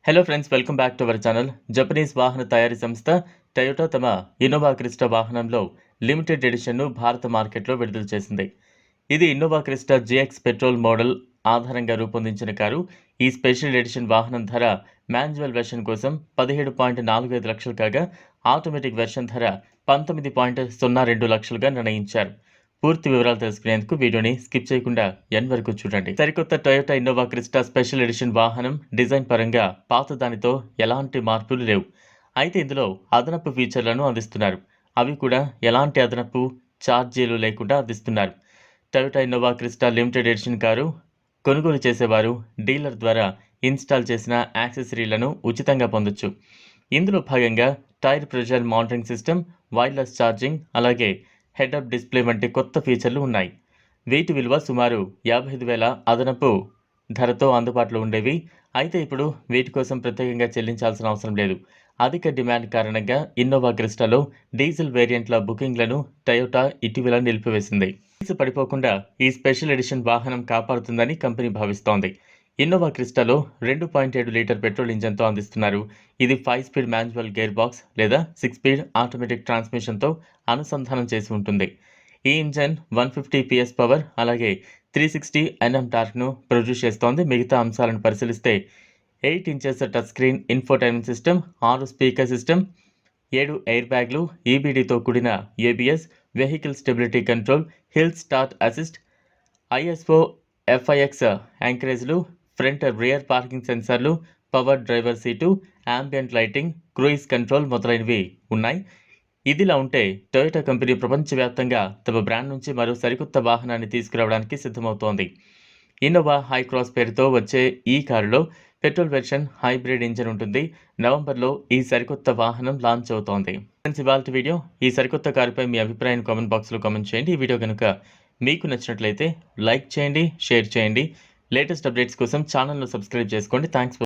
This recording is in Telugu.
Hello friends, welcome back to our channel. Japanese వాహన తయారీ సంస్థ టయోటా తమ ఇన్నోవా క్రిస్టా వాహనంలో లిమిటెడ్ ఎడిషన్ను భారత మార్కెట్లో విడుదల చేసింది. ఇది Innova Crysta GX petrol model ఆధారంగా రూపొందించిన కారు. ఈ స్పెషల్ ఎడిషన్ వాహనం ధర మాన్యువల్ వెర్షన్ కోసం 17.45 లక్షలు కాగా, ఆటోమేటిక్ వెర్షన్ ధర 19.02 లక్షలుగా నిర్ణయించారు. పూర్తి వివరాలు తెలుసుకునేందుకు వీడియోని స్కిప్ చేయకుండా ఎండ్ వరకు చూడండి. సరికొత్త Toyota Innova Crysta special edition వాహనం డిజైన్ పరంగా పాత దానితో ఎలాంటి మార్పులు లేవు. అయితే ఇందులో అదనపు ఫీచర్లను అందిస్తున్నారు. అవి కూడా ఎలాంటి అదనపు ఛార్జీలు లేకుండా అందిస్తున్నారు. Toyota Innova Crysta limited edition car కొనుగోలు చేసేవారు డీలర్ ద్వారా ఇన్స్టాల్ చేసిన యాక్సెసరీలను ఉచితంగా పొందొచ్చు. ఇందులో భాగంగా tyre pressure monitoring system, wireless charging, అలాగే హెడ్-అప్ డిస్ప్లే వంటి కొత్త ఫీచర్లు ఉన్నాయి. వీటి విలువ సుమారు 55,000 అదనపు ధరతో అందుబాటులో ఉండేవి. అయితే ఇప్పుడు వీటి కోసం ప్రత్యేకంగా చెల్లించాల్సిన అవసరం లేదు. అధిక డిమాండ్ కారణంగా ఇన్నోవా క్రిస్టాలో డీజిల్ వేరియంట్ల బుకింగ్లను టయోటా ఇటీవల నిలిపివేసింది. ఫీజు పడిపోకుండా ఈ స్పెషల్ ఎడిషన్ వాహనం కాపాడుతుందని కంపెనీ భావిస్తోంది. ఇన్నోవా క్రిస్టాలో 2.7 లీటర్ పెట్రోల్ ఇంజన్తో అందిస్తున్నారు. ఇది 5 స్పీడ్ మాన్యువల్ గేర్ బాక్స్ లేదా 6 స్పీడ్ ఆటోమేటిక్ ట్రాన్స్మిషన్తో అనుసంధానం చేసి ఉంటుంది. ఈ ఇంజన్ 150 PS పవర్ అలాగే 360 Nm టార్క్ను ప్రొడ్యూస్ చేస్తోంది. మిగతా అంశాలను పరిశీలిస్తే 8 inches touch screen infotainment system, 6 speaker system, 7 air బ్యాగ్లు, ఈబీడీతో కూడిన ABS, vehicle stability control, hill start assist, ISO FIX యాంకరేజ్లు, ఫ్రంట్ రియర్ పార్కింగ్ సెన్సార్లు, power driver seat, ambient lighting, cruise control మొదలైనవి ఉన్నాయి. ఇదిలా ఉంటే టొయోటా కంపెనీ ప్రపంచవ్యాప్తంగా తమ బ్రాండ్ నుంచి మరో సరికొత్త వాహనాన్ని తీసుకురావడానికి సిద్ధమవుతోంది. ఇన్నోవా హై క్రాస్ పేరుతో వచ్చే ఈ కారులో పెట్రోల్ వెర్షన్ హైబ్రిడ్ ఇంజన్ ఉంటుంది. నవంబర్లో ఈ సరికొత్త వాహనం లాంచ్ అవుతోంది. ఫ్రెండ్స్, ఇవాల్టి వీడియో. ఈ సరికొత్త కారుపై మీ అభిప్రాయాన్ని కామెంట్ బాక్స్లో కామెంట్ చేయండి. ఈ వీడియో కనుక మీకు నచ్చినట్లయితే లైక్ చేయండి, షేర్ చేయండి. లేటెస్ట్ అప్డేట్స్ కోసం ఛానల్ను సబ్స్క్రైబ్ చేసుకోండి. థ్యాంక్స్.